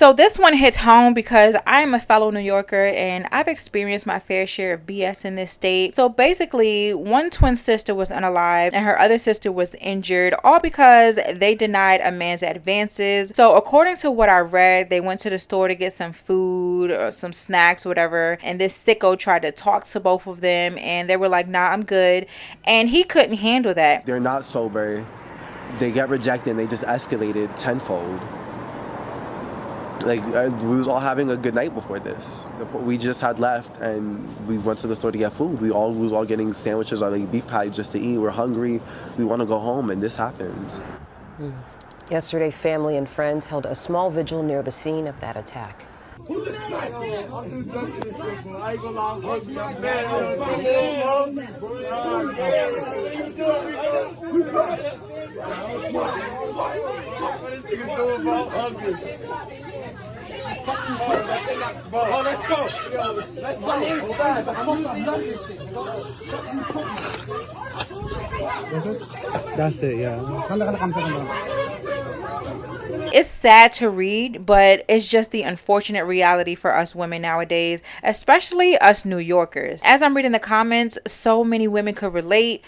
So this one hits home because I'm a fellow New Yorker and I've experienced my fair share of BS in this state. So basically, one twin sister was unalived and her other sister was injured, all because they denied a man's advances. So according to what I read, they went to the store to get some food or some snacks, whatever, and this sicko tried to talk to both of them and they were like, nah, I'm good. And he couldn't handle that. They're not sober. They get rejected and they just escalated tenfold. Like, we was all having a good night before this. We just had left and we went to the store to get food. We was all getting sandwiches or like beef patties just to eat. We're hungry. We want to go home, and this happens. Yesterday, family and friends held a small vigil near the scene of that attack. That's it, yeah. It's sad to read, but it's just the unfortunate reality for us women nowadays, especially us New Yorkers. As I'm reading the comments, so many women could relate.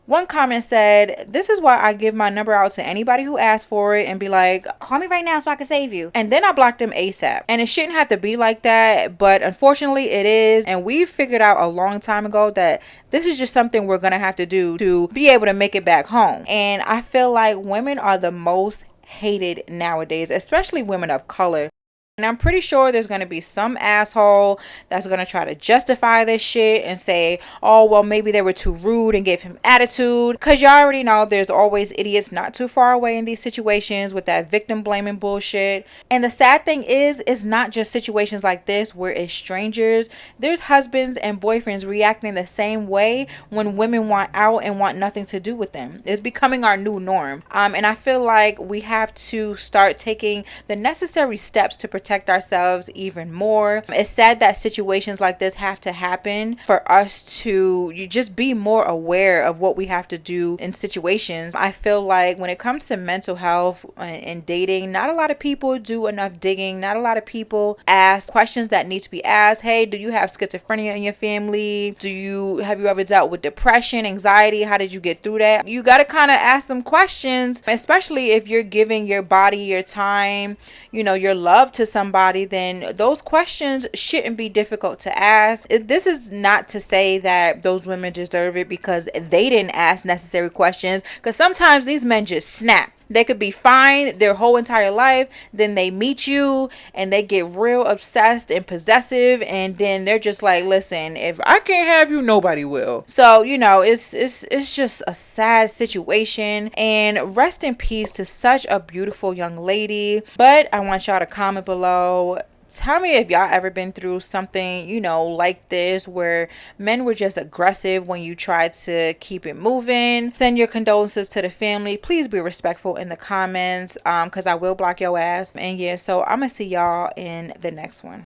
One comment said, this is why I give my number out to anybody who asks for it and be like, call me right now so I can save you. And then I block them ASAP. And it shouldn't have to be like that, but unfortunately it is. And we figured out a long time ago that this is just something we're going to have to do to be able to make it back home. And I feel like women are the most hated nowadays, especially women of color. And I'm pretty sure there's going to be some asshole that's going to try to justify this shit and say, oh, well, maybe they were too rude and gave him attitude. Because you already know there's always idiots not too far away in these situations with that victim blaming bullshit. And the sad thing is, it's not just situations like this where it's strangers. There's husbands and boyfriends reacting the same way when women want out and want nothing to do with them. It's becoming our new norm. And I feel like we have to start taking the necessary steps to protect ourselves even more. It's sad that situations like this have to happen for us to just be more aware of what we have to do in situations. I feel like when it comes to mental health and dating, not a lot of people do enough digging. Not a lot of people ask questions that need to be asked. Hey, do you have schizophrenia in your family? Have you ever dealt with depression, anxiety? How did you get through that? You got to kind of ask them questions, especially if you're giving your body, your time, your love to somebody, then those questions shouldn't be difficult to ask. This is not to say that those women deserve it because they didn't ask necessary questions, because sometimes these men just snap. They could be fine their whole entire life, then they meet you and they get real obsessed and possessive, and then they're just like, listen, if I can't have you, nobody will. So it's just a sad situation, and rest in peace to such a beautiful young lady. But I want y'all to comment below. Tell me if y'all ever been through something, like this, where men were just aggressive when you tried to keep it moving. Send your condolences to the family. Please be respectful in the comments, because I will block your ass. And yeah, so I'm gonna see y'all in the next one.